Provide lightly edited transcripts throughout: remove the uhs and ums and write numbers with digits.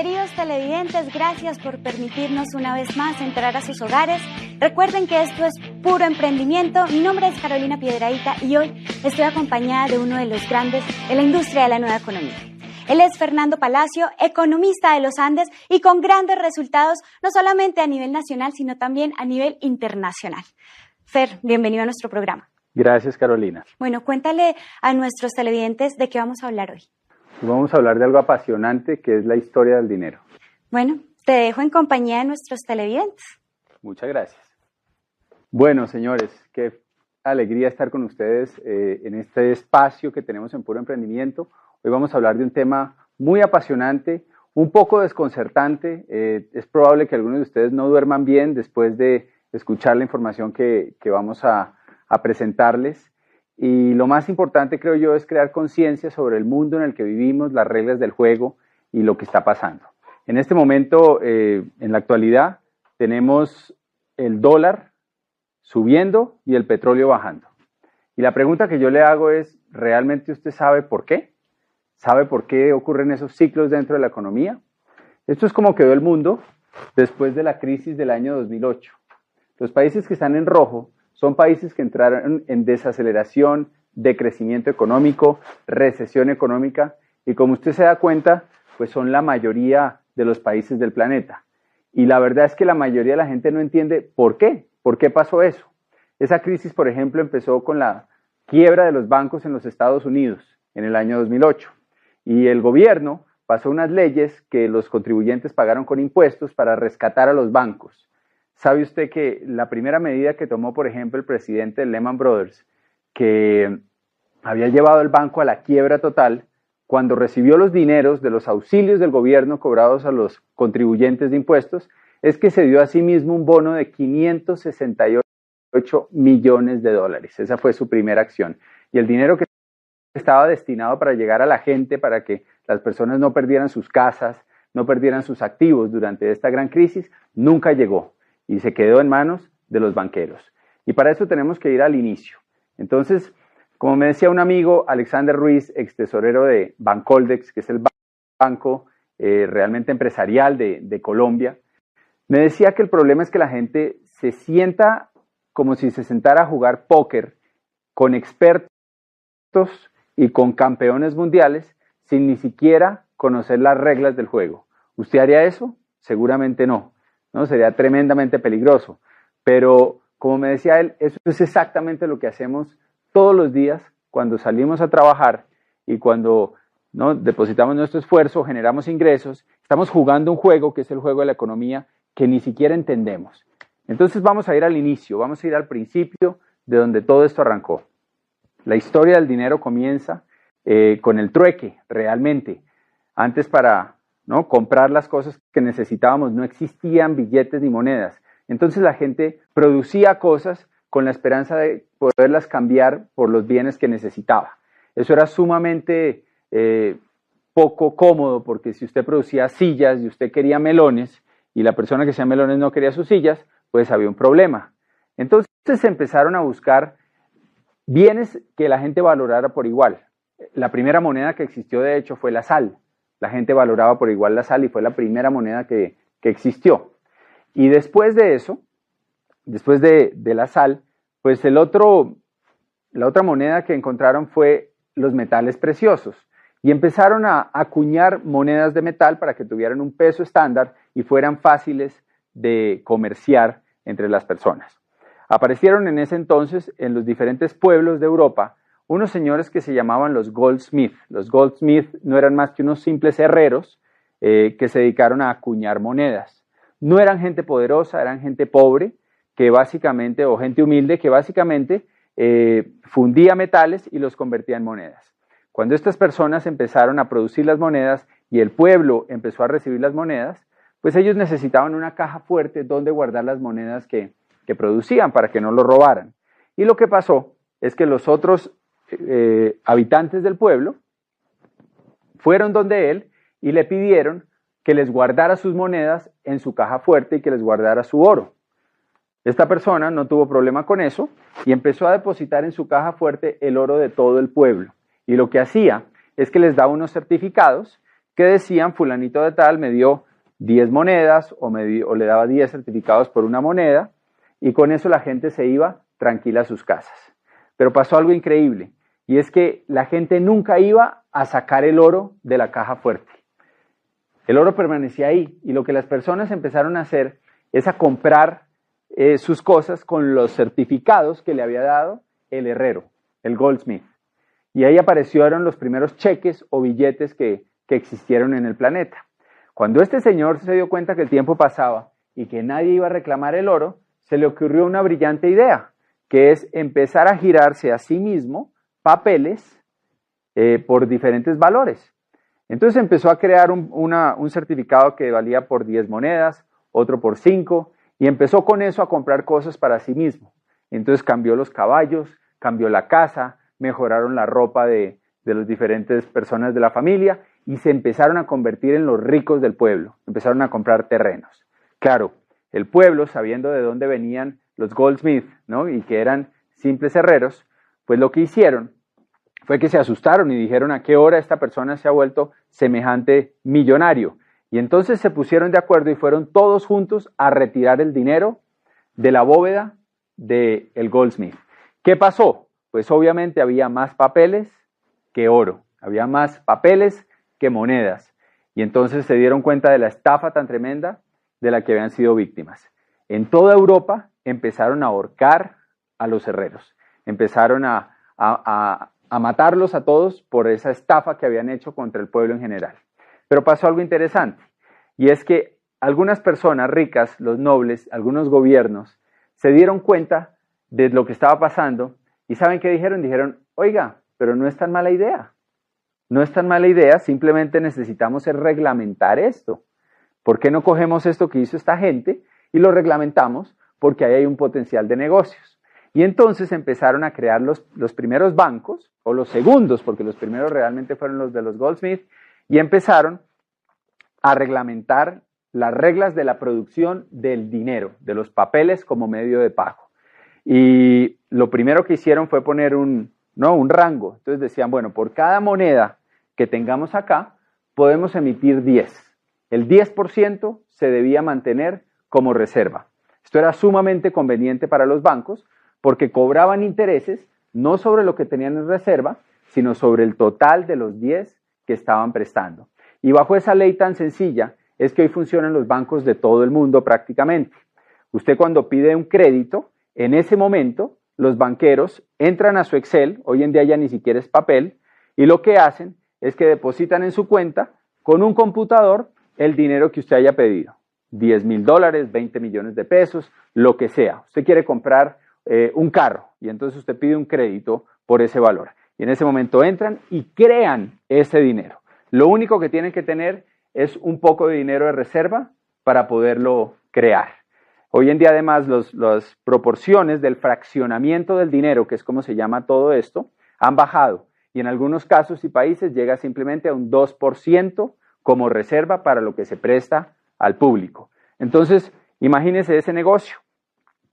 Queridos televidentes, gracias por permitirnos una vez más entrar a sus hogares. Recuerden que esto es puro emprendimiento. Mi nombre es Carolina Piedrahita y hoy estoy acompañada de uno de los grandes de la industria de la nueva economía. Él es Fernando Palacio, economista de los Andes y con grandes resultados, no solamente a nivel nacional, sino también a nivel internacional. Fer, bienvenido a nuestro programa. Gracias, Carolina. Bueno, cuéntale a nuestros televidentes de qué vamos a hablar hoy. Vamos a hablar de algo apasionante que es la historia del dinero. Bueno, te dejo en compañía de nuestros televidentes. Muchas gracias. Bueno, señores, qué alegría estar con ustedes en este espacio que tenemos en Puro Emprendimiento. Hoy vamos a hablar de un tema muy apasionante, un poco desconcertante. Es probable que algunos de ustedes no duerman bien después de escuchar la información que vamos a presentarles. Y lo más importante, creo yo, es crear conciencia sobre el mundo en el que vivimos, las reglas del juego y lo que está pasando. En este momento, en la actualidad, tenemos el dólar subiendo y el petróleo bajando. Y la pregunta que yo le hago es, ¿realmente usted sabe por qué? ¿Sabe por qué ocurren esos ciclos dentro de la economía? Esto es como quedó el mundo después de la crisis del año 2008. Los países que están en rojo son países que entraron en desaceleración, decrecimiento económico, recesión económica, y como usted se da cuenta, pues son la mayoría de los países del planeta. Y la verdad es que la mayoría de la gente no entiende por qué pasó eso. Esa crisis, por ejemplo, empezó con la quiebra de los bancos en los Estados Unidos en el año 2008. Y el gobierno pasó unas leyes que los contribuyentes pagaron con impuestos para rescatar a los bancos. ¿Sabe usted que la primera medida que tomó, por ejemplo, el presidente de Lehman Brothers, que había llevado el banco a la quiebra total, cuando recibió los dineros de los auxilios del gobierno cobrados a los contribuyentes de impuestos, es que se dio a sí mismo un bono de 568 millones de dólares? Esa fue su primera acción. Y el dinero que estaba destinado para llegar a la gente, para que las personas no perdieran sus casas, no perdieran sus activos durante esta gran crisis, nunca llegó y se quedó en manos de los banqueros. Y para eso tenemos que ir al inicio. Entonces, como me decía un amigo, Alexander Ruiz, ex tesorero de Bancoldex, que es el banco realmente empresarial de Colombia, me decía que el problema es que la gente se sienta como si se sentara a jugar póker con expertos y con campeones mundiales sin ni siquiera conocer las reglas del juego. ¿Usted haría eso? Seguramente no. ¿No? Sería tremendamente peligroso. Pero, como me decía él, eso es exactamente lo que hacemos todos los días cuando salimos a trabajar y cuando, ¿no?, depositamos nuestro esfuerzo, generamos ingresos, estamos jugando un juego que es el juego de la economía que ni siquiera entendemos. Entonces vamos a ir al inicio, vamos a ir al principio de donde todo esto arrancó. La historia del dinero comienza con el trueque, realmente. Antes ¿no?, comprar las cosas que necesitábamos, no existían billetes ni monedas. Entonces la gente producía cosas con la esperanza de poderlas cambiar por los bienes que necesitaba. Eso era sumamente poco cómodo, porque si usted producía sillas y usted quería melones y la persona que hacía melones no quería sus sillas, pues había un problema. Entonces se empezaron a buscar bienes que la gente valorara por igual. La primera moneda que existió, de hecho, fue la sal. La gente valoraba por igual la sal y fue la primera moneda que existió. Y después de eso, después de la sal, pues la otra moneda que encontraron fue los metales preciosos. Y empezaron a acuñar monedas de metal para que tuvieran un peso estándar y fueran fáciles de comerciar entre las personas. Aparecieron en ese entonces en los diferentes pueblos de Europa unos señores que se llamaban los goldsmith. Los goldsmith no eran más que unos simples herreros que se dedicaron a acuñar monedas. No eran gente poderosa, eran gente pobre, que básicamente, o gente humilde, que básicamente fundía metales y los convertía en monedas. Cuando estas personas empezaron a producir las monedas y el pueblo empezó a recibir las monedas, pues ellos necesitaban una caja fuerte donde guardar las monedas que producían para que no lo robaran. Y lo que pasó es que los otros habitantes del pueblo fueron donde él y le pidieron que les guardara sus monedas en su caja fuerte y que les guardara su oro. Esta persona no tuvo problema con eso y empezó a depositar en su caja fuerte el oro de todo el pueblo. Y lo que hacía es que les daba unos certificados que decían fulanito de tal me dio 10 monedas o le daba 10 certificados por una moneda, y con eso la gente se iba tranquila a sus casas. Pero pasó algo increíble, y es que la gente nunca iba a sacar el oro de la caja fuerte. El oro permanecía ahí, y lo que las personas empezaron a hacer es a comprar sus cosas con los certificados que le había dado el herrero, el goldsmith. Y ahí aparecieron los primeros cheques o billetes que existieron en el planeta. Cuando este señor se dio cuenta que el tiempo pasaba y que nadie iba a reclamar el oro, se le ocurrió una brillante idea, que es empezar a girarse a sí mismo papeles por diferentes valores. Entonces empezó a crear un certificado que valía por 10 monedas, otro por 5, y empezó con eso a comprar cosas para sí mismo. Entonces cambió los caballos, cambió la casa, mejoraron la ropa de las diferentes personas de la familia y se empezaron a convertir en los ricos del pueblo. Empezaron a comprar terrenos. Claro, el pueblo, sabiendo de dónde venían los goldsmiths, ¿no? Y que eran simples herreros, pues lo que hicieron fue que se asustaron y dijeron a qué hora esta persona se ha vuelto semejante millonario. Y entonces se pusieron de acuerdo y fueron todos juntos a retirar el dinero de la bóveda del goldsmith. ¿Qué pasó? Pues obviamente había más papeles que oro, había más papeles que monedas. Y entonces se dieron cuenta de la estafa tan tremenda de la que habían sido víctimas. En toda Europa empezaron a ahorcar a los herreros, empezaron a matarlos a todos por esa estafa que habían hecho contra el pueblo en general. Pero pasó algo interesante, y es que algunas personas ricas, los nobles, algunos gobiernos, se dieron cuenta de lo que estaba pasando, y ¿saben qué dijeron? Dijeron, oiga, pero no es tan mala idea. No es tan mala idea, simplemente necesitamos reglamentar esto. ¿Por qué no cogemos esto que hizo esta gente y lo reglamentamos? Porque ahí hay un potencial de negocios. Y entonces empezaron a crear los primeros bancos, o los segundos, porque los primeros realmente fueron los de los Goldsmith, y empezaron a reglamentar las reglas de la producción del dinero, de los papeles como medio de pago. Y lo primero que hicieron fue poner un rango. Entonces decían, bueno, por cada moneda que tengamos acá, podemos emitir 10. El 10% se debía mantener como reserva. Esto era sumamente conveniente para los bancos porque cobraban intereses no sobre lo que tenían en reserva, sino sobre el total de los 10 que estaban prestando. Y bajo esa ley tan sencilla es que hoy funcionan los bancos de todo el mundo prácticamente. Usted cuando pide un crédito, en ese momento los banqueros entran a su Excel, hoy en día ya ni siquiera es papel, y lo que hacen es que depositan en su cuenta con un computador el dinero que usted haya pedido. $10,000, 20 millones de pesos, lo que sea. Usted quiere comprar un carro y entonces usted pide un crédito por ese valor. Y en ese momento entran y crean ese dinero. Lo único que tienen que tener es un poco de dinero de reserva para poderlo crear. Hoy en día además las proporciones del fraccionamiento del dinero, que es como se llama todo esto, han bajado. Y en algunos casos y países llega simplemente a un 2% como reserva para lo que se presta al público. Entonces, imagínese ese negocio.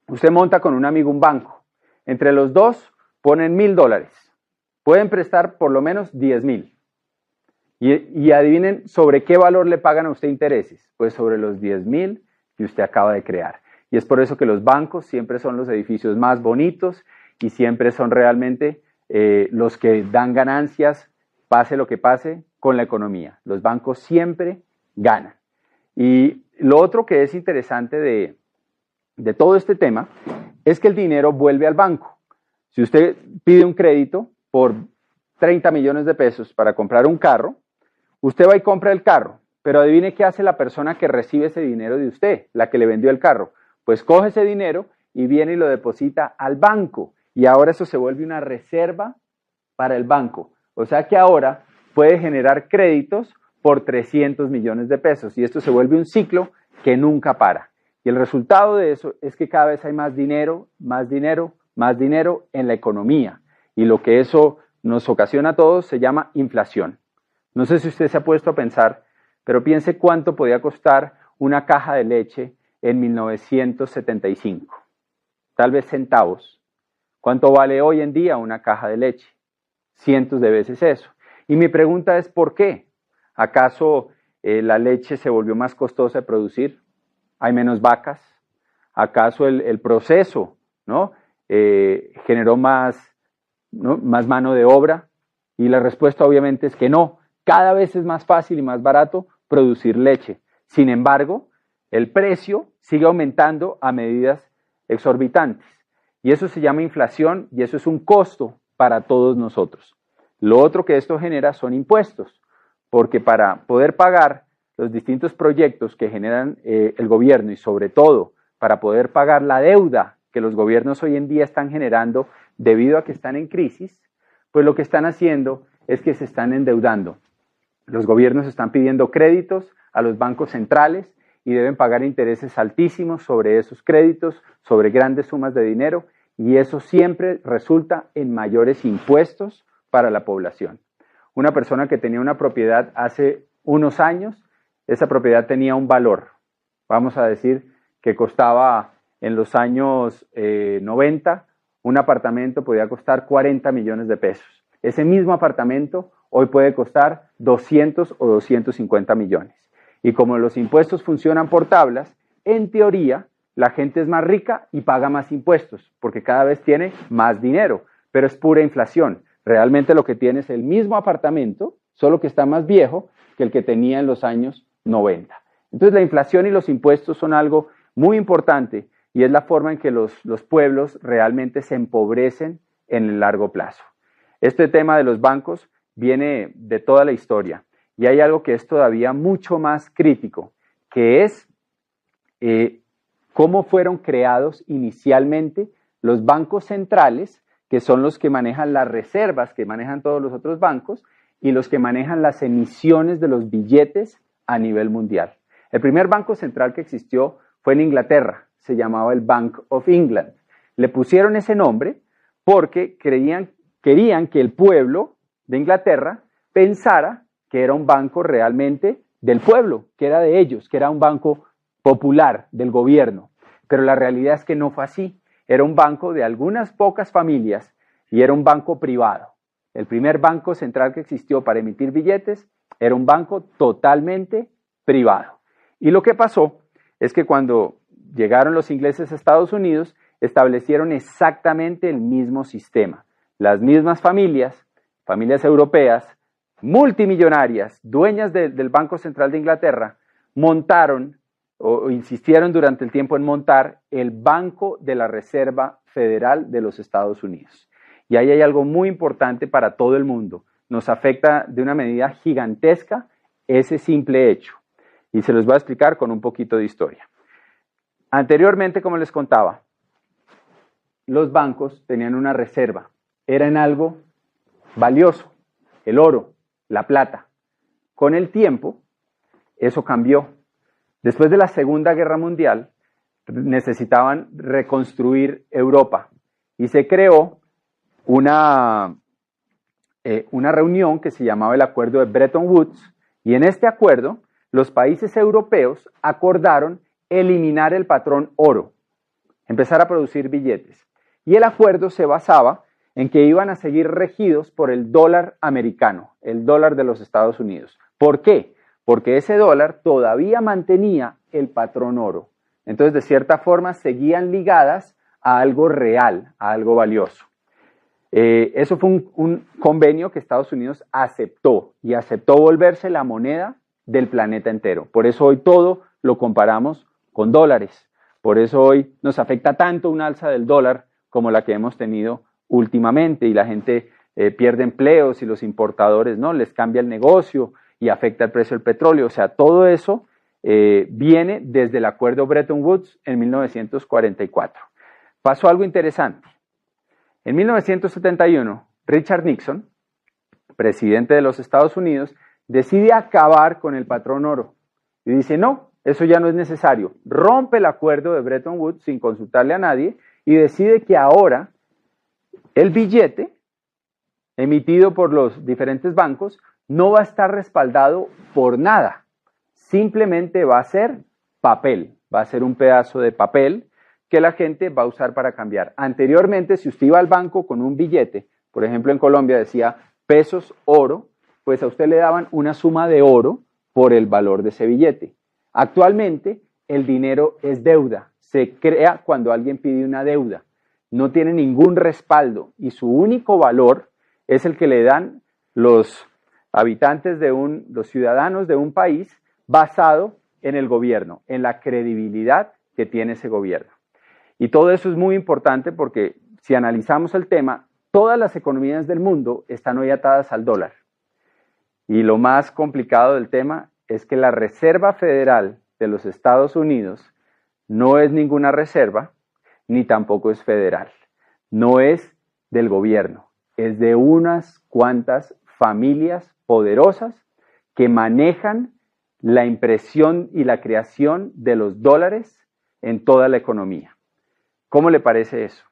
Usted monta con un amigo un banco. Entre los dos ponen $1,000. Pueden prestar por lo menos 10,000. Y adivinen sobre qué valor le pagan a usted intereses. Pues sobre los 10,000 que usted acaba de crear. Y es por eso que los bancos siempre son los edificios más bonitos y siempre son realmente los que dan ganancias, pase lo que pase, con la economía. Los bancos siempre ganan. Y lo otro que es interesante de todo este tema es que el dinero vuelve al banco. Si usted pide un crédito por 30 millones de pesos para comprar un carro, usted va y compra el carro, pero adivine qué hace la persona que recibe ese dinero de usted, la que le vendió el carro. Pues coge ese dinero y viene y lo deposita al banco. Y ahora eso se vuelve una reserva para el banco. O sea que ahora puede generar créditos por 300 millones de pesos. Y esto se vuelve un ciclo que nunca para. Y el resultado de eso es que cada vez hay más dinero, más dinero, más dinero en la economía. Y lo que eso nos ocasiona a todos se llama inflación. No sé si usted se ha puesto a pensar, pero piense cuánto podía costar una caja de leche en 1975. Tal vez centavos. ¿Cuánto vale hoy en día una caja de leche? Cientos de veces eso. Y mi pregunta es ¿por qué? ¿Acaso la leche se volvió más costosa de producir? ¿Hay menos vacas? ¿Acaso el proceso, ¿no? Generó más, ¿no?, más mano de obra? Y la respuesta obviamente es que no. Cada vez es más fácil y más barato producir leche. Sin embargo, el precio sigue aumentando a medidas exorbitantes. Y eso se llama inflación y eso es un costo para todos nosotros. Lo otro que esto genera son impuestos, porque para poder pagar los distintos proyectos que generan el gobierno y sobre todo para poder pagar la deuda que los gobiernos hoy en día están generando debido a que están en crisis, pues lo que están haciendo es que se están endeudando. Los gobiernos están pidiendo créditos a los bancos centrales y deben pagar intereses altísimos sobre esos créditos, sobre grandes sumas de dinero, y eso siempre resulta en mayores impuestos para la población. Una persona que tenía una propiedad hace unos años, esa propiedad tenía un valor, vamos a decir que costaba en los años 90, un apartamento podía costar 40 millones de pesos. Ese mismo apartamento hoy puede costar 200 o 250 millones. Y como los impuestos funcionan por tablas, en teoría la gente es más rica y paga más impuestos, porque cada vez tiene más dinero, pero es pura inflación. Realmente lo que tiene es el mismo apartamento, solo que está más viejo que el que tenía en los años 90. Entonces la inflación y los impuestos son algo muy importante y es la forma en que los pueblos realmente se empobrecen en el largo plazo. Este tema de los bancos viene de toda la historia y hay algo que es todavía mucho más crítico, que es cómo fueron creados inicialmente los bancos centrales, que son los que manejan las reservas que manejan todos los otros bancos y los que manejan las emisiones de los billetes a nivel mundial. El primer banco central que existió fue en Inglaterra, se llamaba el Bank of England. Le pusieron ese nombre porque querían que el pueblo de Inglaterra pensara que era un banco realmente del pueblo, que era de ellos, que era un banco popular del gobierno. Pero la realidad es que no fue así. Era un banco de algunas pocas familias y era un banco privado. El primer banco central que existió para emitir billetes era un banco totalmente privado. Y lo que pasó es que cuando llegaron los ingleses a Estados Unidos, establecieron exactamente el mismo sistema. Las mismas familias europeas, multimillonarias, dueñas del Banco Central de Inglaterra, montaron o insistieron durante el tiempo en montar el Banco de la Reserva Federal de los Estados Unidos. Y ahí hay algo muy importante para todo el mundo. Nos afecta de una medida gigantesca ese simple hecho. Y se los voy a explicar con un poquito de historia. Anteriormente, como les contaba, los bancos tenían una reserva. Eran algo valioso, el oro, la plata. Con el tiempo, eso cambió. Después de la Segunda Guerra Mundial, necesitaban reconstruir Europa y se creó una reunión que se llamaba el Acuerdo de Bretton Woods, y en este acuerdo los países europeos acordaron eliminar el patrón oro, empezar a producir billetes. Y el acuerdo se basaba en que iban a seguir regidos por el dólar americano, el dólar de los Estados Unidos. ¿Por qué? Porque ese dólar todavía mantenía el patrón oro. Entonces, de cierta forma, seguían ligadas a algo real, a algo valioso. Eso fue un convenio que Estados Unidos aceptó y aceptó volverse la moneda del planeta entero. Por eso hoy todo lo comparamos con dólares. Por eso hoy nos afecta tanto un alza del dólar como la que hemos tenido últimamente y la gente pierde empleos y los importadores no les cambia el negocio y afecta el precio del petróleo. O sea, todo eso viene desde el acuerdo Bretton Woods en 1944. Pasó algo interesante. En 1971, Richard Nixon, presidente de los Estados Unidos, decide acabar con el patrón oro y dice, no, eso ya no es necesario. Rompe el acuerdo de Bretton Woods sin consultarle a nadie y decide que ahora el billete emitido por los diferentes bancos no va a estar respaldado por nada. Simplemente va a ser papel, va a ser un pedazo de papel que la gente va a usar para cambiar. Anteriormente, si usted iba al banco con un billete, por ejemplo en Colombia decía pesos oro, pues a usted le daban una suma de oro por el valor de ese billete. Actualmente, el dinero es deuda, se crea cuando alguien pide una deuda, no tiene ningún respaldo y su único valor es el que le dan los habitantes los ciudadanos de un país basado en el gobierno, en la credibilidad que tiene ese gobierno. Y todo eso es muy importante porque si analizamos el tema, todas las economías del mundo están hoy atadas al dólar. Y lo más complicado del tema es que la Reserva Federal de los Estados Unidos no es ninguna reserva, ni tampoco es federal. No es del gobierno, es de unas cuantas familias poderosas que manejan la impresión y la creación de los dólares en toda la economía. ¿Cómo le parece eso?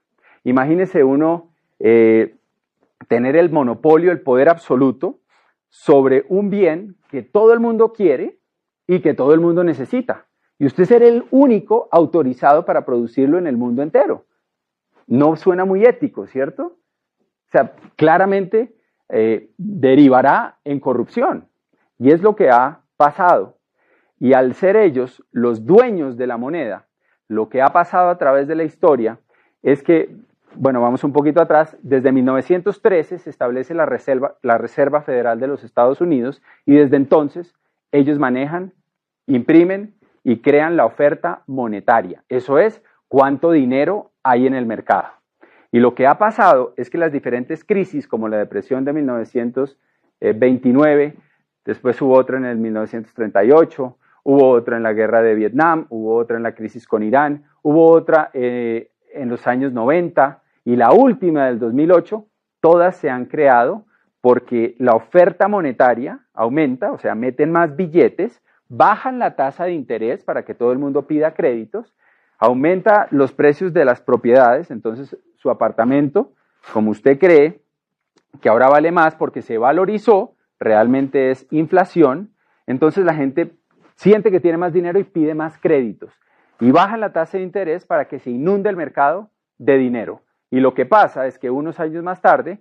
Imagínese uno tener el monopolio, el poder absoluto sobre un bien que todo el mundo quiere y que todo el mundo necesita. Y usted ser el único autorizado para producirlo en el mundo entero. No suena muy ético, ¿cierto? O sea, claramente derivará en corrupción. Y es lo que ha pasado. Y al ser ellos los dueños de la moneda, lo que ha pasado a través de la historia es que, bueno, vamos un poquito atrás, desde 1913 se establece la Reserva Federal de los Estados Unidos y desde entonces ellos manejan, imprimen y crean la oferta monetaria. Eso es cuánto dinero hay en el mercado. Y lo que ha pasado es que las diferentes crisis, como la depresión de 1929, después hubo otra en el 1938, hubo otra en la guerra de Vietnam, hubo otra en la crisis con Irán, hubo otra en los años 90 y la última del 2008, todas se han creado porque la oferta monetaria aumenta, o sea, meten más billetes, bajan la tasa de interés para que todo el mundo pida créditos, aumenta los precios de las propiedades, entonces su apartamento, como usted cree, que ahora vale más porque se valorizó, realmente es inflación, entonces la gente siente que tiene más dinero y pide más créditos. Y bajan la tasa de interés para que se inunde el mercado de dinero. Y lo que pasa es que unos años más tarde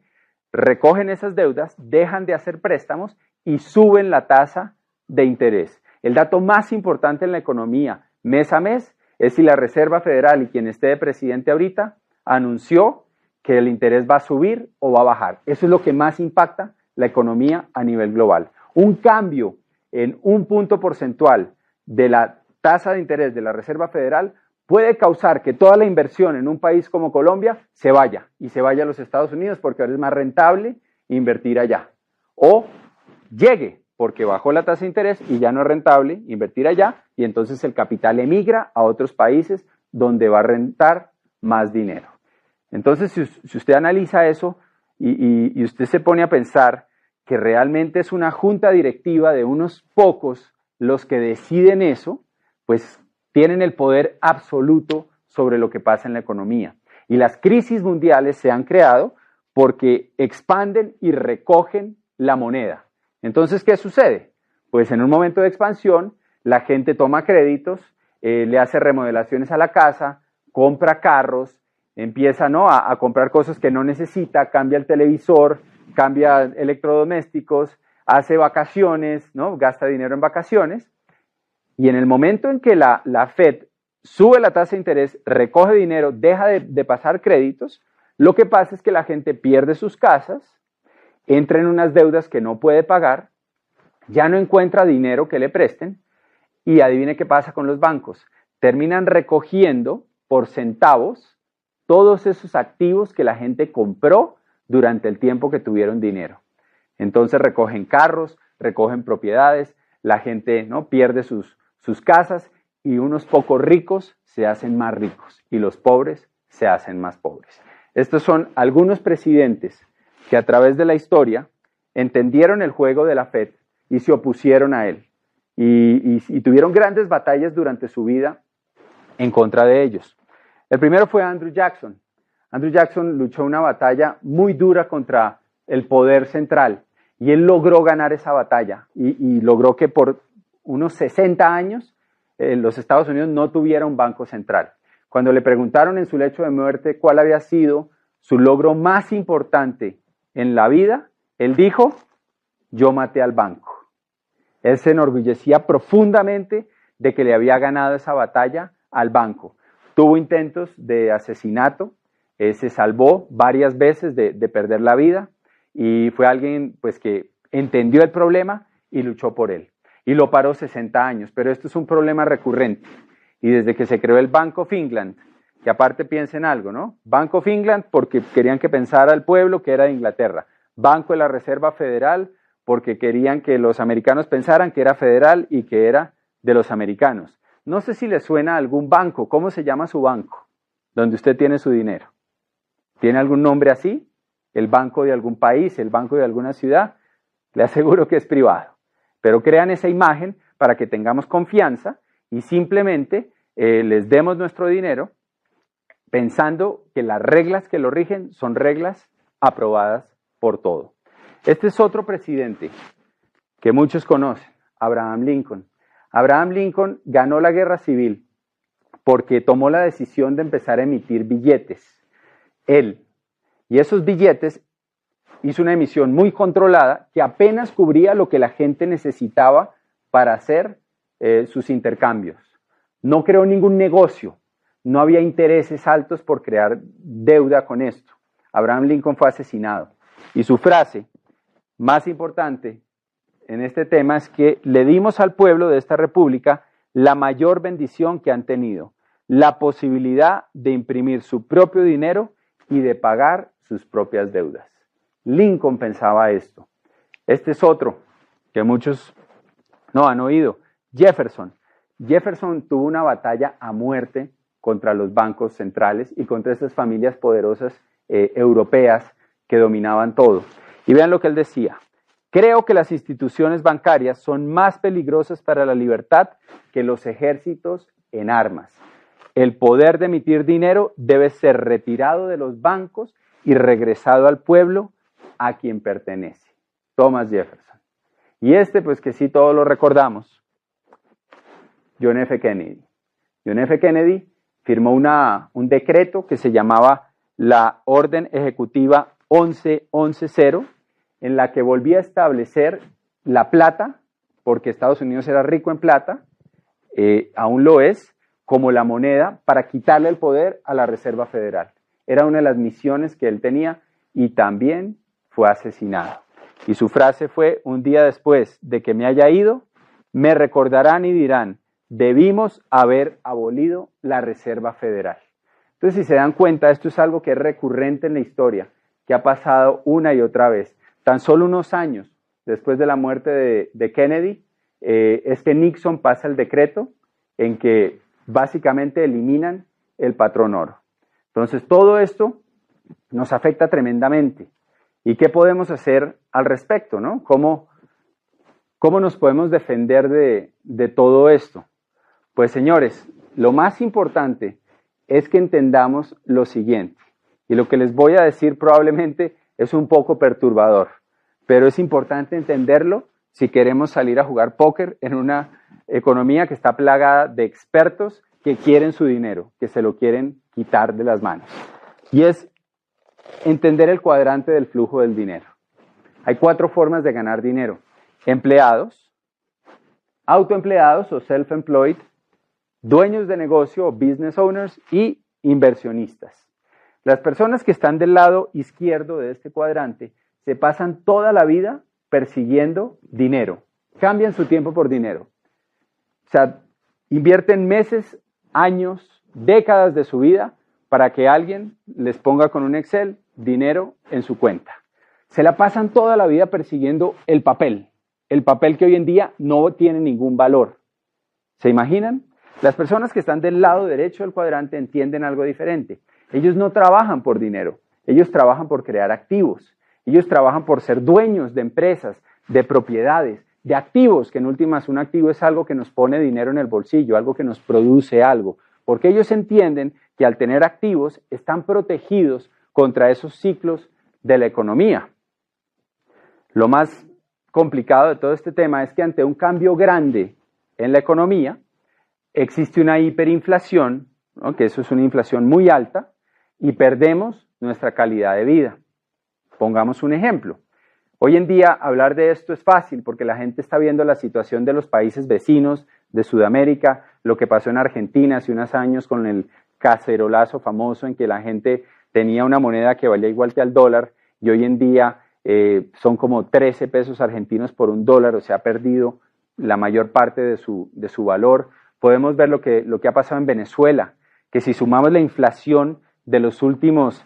recogen esas deudas, dejan de hacer préstamos y suben la tasa de interés. El dato más importante en la economía mes a mes es si la Reserva Federal y quien esté de presidente ahorita anunció que el interés va a subir o va a bajar. Eso es lo que más impacta la economía a nivel global. Un cambio en un punto porcentual de la tasa de interés de la Reserva Federal puede causar que toda la inversión en un país como Colombia se vaya y se vaya a los Estados Unidos porque ahora es más rentable invertir allá. O llegue porque bajó la tasa de interés y ya no es rentable invertir allá y entonces el capital emigra a otros países donde va a rentar más dinero. Entonces, si usted analiza eso y usted se pone a pensar que realmente es una junta directiva de unos pocos los que deciden eso, pues tienen el poder absoluto sobre lo que pasa en la economía. Y las crisis mundiales se han creado porque expanden y recogen la moneda. Entonces, ¿qué sucede? Pues en un momento de expansión, la gente toma créditos, le hace remodelaciones a la casa, compra carros, empieza, ¿no?, a comprar cosas que no necesita, cambia el televisor, cambia electrodomésticos, hace vacaciones, ¿no?, gasta dinero en vacaciones. Y en el momento en que la Fed sube la tasa de interés, recoge dinero, deja de pasar créditos, lo que pasa es que la gente pierde sus casas, entra en unas deudas que no puede pagar, ya no encuentra dinero que le presten y adivine qué pasa con los bancos. Terminan recogiendo por centavos todos esos activos que la gente compró durante el tiempo que tuvieron dinero. Entonces recogen carros, recogen propiedades, la gente, ¿no?, pierde sus casas y unos pocos ricos se hacen más ricos y los pobres se hacen más pobres. Estos son algunos presidentes que a través de la historia entendieron el juego de la Fed y se opusieron a él y tuvieron grandes batallas durante su vida en contra de ellos. El primero fue Andrew Jackson. Andrew Jackson luchó una batalla muy dura contra el poder central y él logró ganar esa batalla y logró que por unos 60 años los Estados Unidos no tuviera un banco central. Cuando le preguntaron en su lecho de muerte cuál había sido su logro más importante en la vida, él dijo, yo maté al banco. Él se enorgullecía profundamente de que le había ganado esa batalla al banco. Tuvo intentos de asesinato, se salvó varias veces de perder la vida y fue alguien pues, que entendió el problema y luchó por él. Y lo paró 60 años, pero esto es un problema recurrente. Y desde que se creó el Bank of England, que aparte piensen algo, ¿no? Bank of England porque querían que pensara el pueblo que era de Inglaterra. Banco de la Reserva Federal porque querían que los americanos pensaran que era federal y que era de los americanos. No sé si le suena a algún banco. ¿Cómo se llama su banco? Donde usted tiene su dinero. ¿Tiene algún nombre así? ¿El banco de algún país? ¿El banco de alguna ciudad? Le aseguro que es privado. Pero crean esa imagen para que tengamos confianza y simplemente les demos nuestro dinero pensando que las reglas que lo rigen son reglas aprobadas por todo. Este es otro presidente que muchos conocen, Abraham Lincoln. Abraham Lincoln ganó la guerra civil porque tomó la decisión de empezar a emitir billetes. Él, y esos billetes, hizo una emisión muy controlada que apenas cubría lo que la gente necesitaba para hacer sus intercambios. No creó ningún negocio, no había intereses altos por crear deuda con esto. Abraham Lincoln fue asesinado. Y su frase más importante en este tema es que le dimos al pueblo de esta república la mayor bendición que han tenido, la posibilidad de imprimir su propio dinero y de pagar sus propias deudas. Lincoln pensaba esto. Este es otro que muchos no han oído, Jefferson. Jefferson tuvo una batalla a muerte contra los bancos centrales y contra estas familias poderosas europeas que dominaban todo. Y vean lo que él decía. Creo que las instituciones bancarias son más peligrosas para la libertad que los ejércitos en armas. El poder de emitir dinero debe ser retirado de los bancos y regresado al pueblo a quien pertenece. Thomas Jefferson. Y pues que sí todos lo recordamos, John F. Kennedy. John F. Kennedy firmó un decreto que se llamaba la Orden Ejecutiva 1110, en la que volvía a establecer la plata, porque Estados Unidos era rico en plata, aún lo es, como la moneda para quitarle el poder a la Reserva Federal. Era una de las misiones que él tenía y también fue asesinado. Y su frase fue: un día después de que me haya ido, me recordarán y dirán, debimos haber abolido la Reserva Federal. Entonces, si se dan cuenta, esto es algo que es recurrente en la historia, que ha pasado una y otra vez. Tan solo unos años después de la muerte de Kennedy, Nixon pasa el decreto en que básicamente eliminan el patrón oro. Entonces, todo esto nos afecta tremendamente. ¿Y qué podemos hacer al respecto, no? ¿Cómo nos podemos defender de todo esto? Pues, señores, lo más importante es que entendamos lo siguiente. Y lo que les voy a decir probablemente es un poco perturbador, pero es importante entenderlo si queremos salir a jugar póker en una economía que está plagada de expertos que quieren su dinero, que se lo quieren quitar de las manos. Y es entender el cuadrante del flujo del dinero. Hay 4 formas de ganar dinero: empleados, autoempleados o self-employed, dueños de negocio o business owners y inversionistas. Las personas que están del lado izquierdo de este cuadrante se pasan toda la vida persiguiendo dinero, cambian su tiempo por dinero. O sea, invierten meses, años, décadas de su vida para que alguien les ponga con un Excel dinero en su cuenta. Se la pasan toda la vida persiguiendo el papel que hoy en día no tiene ningún valor. ¿Se imaginan? Las personas que están del lado derecho del cuadrante entienden algo diferente. Ellos no trabajan por dinero, ellos trabajan por crear activos. Ellos trabajan por ser dueños de empresas, de propiedades, de activos, que en últimas un activo es algo que nos pone dinero en el bolsillo, algo que nos produce algo. Porque ellos entienden que al tener activos están protegidos contra esos ciclos de la economía. Lo más complicado de todo este tema es que ante un cambio grande en la economía, existe una hiperinflación, ¿no? Que eso es una inflación muy alta, y perdemos nuestra calidad de vida. Pongamos un ejemplo. Hoy en día hablar de esto es fácil porque la gente está viendo la situación de los países vecinos de Sudamérica, lo que pasó en Argentina hace unos años con el cacerolazo famoso en que la gente tenía una moneda que valía igual que al dólar y hoy en día son como 13 pesos argentinos por un dólar, o sea, ha perdido la mayor parte de su valor. Podemos ver lo que ha pasado en Venezuela, que si sumamos la inflación de los últimos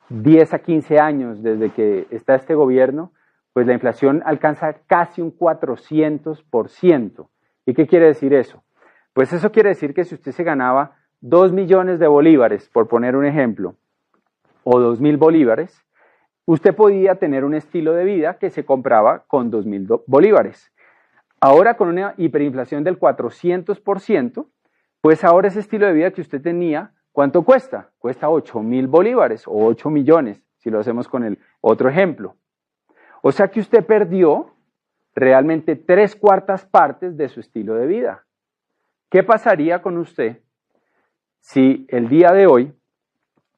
10 a 15 años desde que está este gobierno, pues la inflación alcanza casi un 400%. ¿Y qué quiere decir eso? Pues eso quiere decir que si usted se ganaba 2 millones de bolívares, por poner un ejemplo, o 2.000 bolívares, usted podía tener un estilo de vida que se compraba con 2.000 bolívares. Ahora con una hiperinflación del 400%, pues ahora ese estilo de vida que usted tenía, ¿cuánto cuesta? Cuesta 8.000 bolívares o 8 millones, si lo hacemos con el otro ejemplo. O sea que usted perdió realmente 3/4 partes de su estilo de vida. ¿Qué pasaría con usted si el día de hoy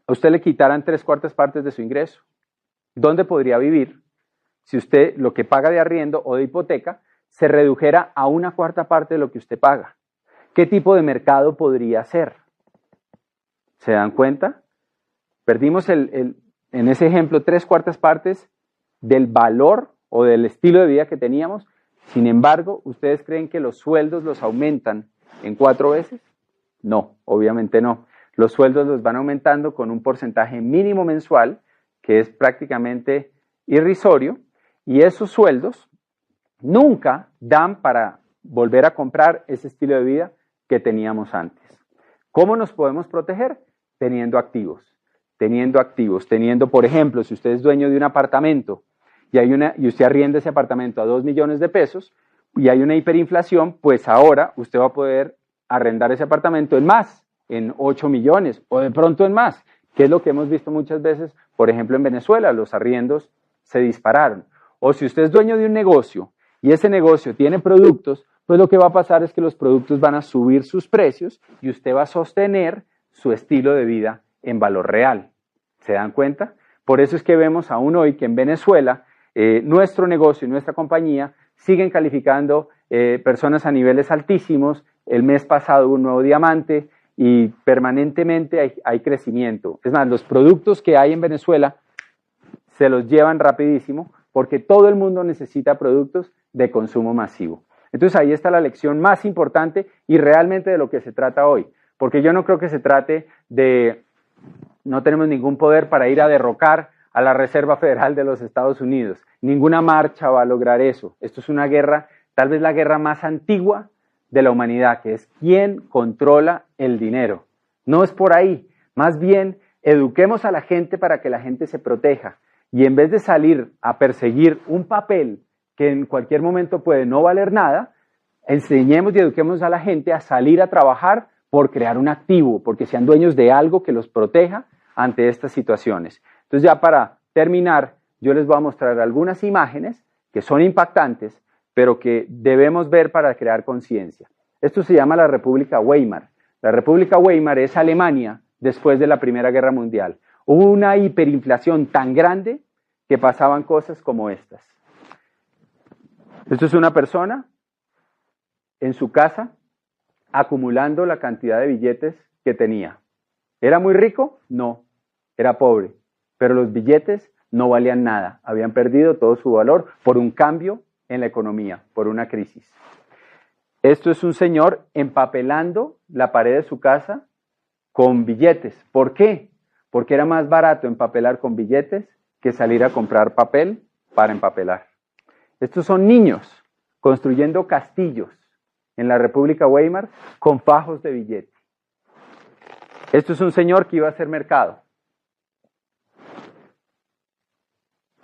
a usted le quitaran 3/4 partes de su ingreso? ¿Dónde podría vivir si usted lo que paga de arriendo o de hipoteca se redujera a 1/4 parte de lo que usted paga? ¿Qué tipo de mercado podría hacer? ¿Se dan cuenta? Perdimos en ese ejemplo 3/4 partes del valor o del estilo de vida que teníamos. Sin embargo, ¿ustedes creen que los sueldos los aumentan en 4 veces? No, obviamente no. Los sueldos los van aumentando con un porcentaje mínimo mensual que es prácticamente irrisorio y esos sueldos nunca dan para volver a comprar ese estilo de vida que teníamos antes. ¿Cómo nos podemos proteger? Teniendo activos, por ejemplo, si usted es dueño de un apartamento y usted arrienda ese apartamento a 2 millones de pesos y hay una hiperinflación, pues ahora usted va a poder arrendar ese apartamento en más, en 8 millones o de pronto en más, que es lo que hemos visto muchas veces, por ejemplo, en Venezuela, los arriendos se dispararon. O si usted es dueño de un negocio y ese negocio tiene productos, pues lo que va a pasar es que los productos van a subir sus precios y usted va a sostener su estilo de vida en valor real. ¿Se dan cuenta? Por eso es que vemos aún hoy que en Venezuela nuestro negocio y nuestra compañía siguen calificando personas a niveles altísimos. El mes pasado hubo un nuevo diamante y permanentemente hay crecimiento. Es más, los productos que hay en Venezuela se los llevan rapidísimo porque todo el mundo necesita productos de consumo masivo. Entonces ahí está la lección más importante y realmente de lo que se trata hoy. Porque yo no creo que se trate no tenemos ningún poder para ir a derrocar a la Reserva Federal de los Estados Unidos. Ninguna marcha va a lograr eso. Esto es una guerra, tal vez la guerra más antigua de la humanidad, que es quién controla el dinero. No es por ahí. Más bien, eduquemos a la gente para que la gente se proteja. Y en vez de salir a perseguir un papel que en cualquier momento puede no valer nada, enseñemos y eduquemos a la gente a salir a trabajar por crear un activo, porque sean dueños de algo que los proteja ante estas situaciones. Entonces ya para terminar, yo les voy a mostrar algunas imágenes que son impactantes, pero que debemos ver para crear conciencia. Esto se llama la República Weimar. La República Weimar es Alemania después de la Primera Guerra Mundial. Hubo una hiperinflación tan grande que pasaban cosas como estas. Esto es una persona en su casa acumulando la cantidad de billetes que tenía. ¿Era muy rico? No, era pobre, pero los billetes no valían nada, habían perdido todo su valor por un cambio en la economía, por una crisis. Esto es un señor empapelando la pared de su casa con billetes. ¿Por qué? Porque era más barato empapelar con billetes que salir a comprar papel para empapelar. Estos son niños construyendo castillos en la República Weimar con fajos de billete. Esto es un señor que iba a hacer mercado.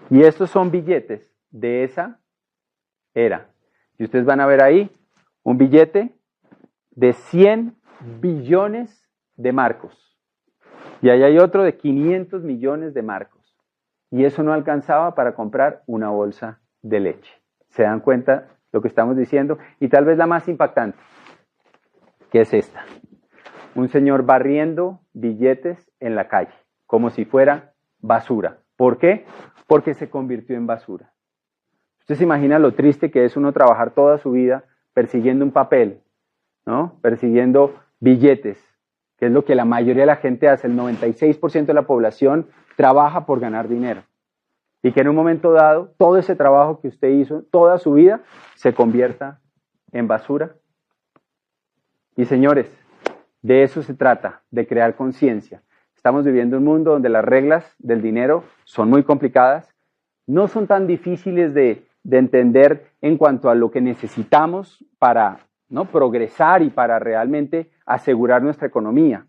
Y estos son billetes de esa era. Y ustedes van a ver ahí un billete de 100 billones de marcos. Y ahí hay otro de 500 millones de marcos. Y eso no alcanzaba para comprar una bolsa de leche. ¿Se dan cuenta lo que estamos diciendo? Y tal vez la más impactante, que es esta. Un señor barriendo billetes en la calle, como si fuera basura. ¿Por qué? Porque se convirtió en basura. Usted se imagina lo triste que es uno trabajar toda su vida persiguiendo un papel, ¿no? Persiguiendo billetes, que es lo que la mayoría de la gente hace. El 96% de la población trabaja por ganar dinero. Y que en un momento dado, todo ese trabajo que usted hizo toda su vida se convierta en basura. Y señores, de eso se trata, de crear conciencia. Estamos viviendo un mundo donde las reglas del dinero son muy complicadas, no son tan difíciles de entender en cuanto a lo que necesitamos para, ¿no?, progresar y para realmente asegurar nuestra economía.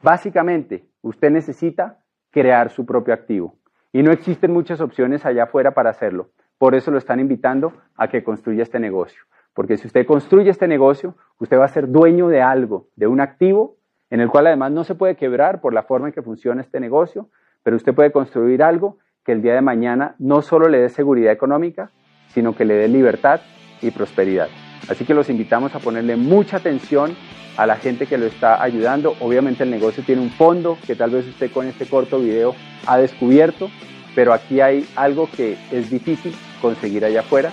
Básicamente, usted necesita crear su propio activo. Y no existen muchas opciones allá afuera para hacerlo. Por eso lo están invitando a que construya este negocio. Porque si usted construye este negocio, usted va a ser dueño de algo, de un activo, en el cual además no se puede quebrar por la forma en que funciona este negocio, pero usted puede construir algo que el día de mañana no solo le dé seguridad económica, sino que le dé libertad y prosperidad. Así que los invitamos a ponerle mucha atención a la gente que lo está ayudando. Obviamente el negocio tiene un fondo que tal vez usted con este corto video ha descubierto, pero aquí hay algo que es difícil conseguir allá afuera,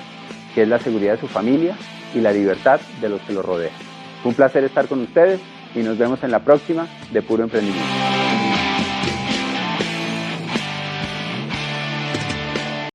que es la seguridad de su familia y la libertad de los que lo rodean. Fue un placer estar con ustedes y nos vemos en la próxima de Puro Emprendimiento.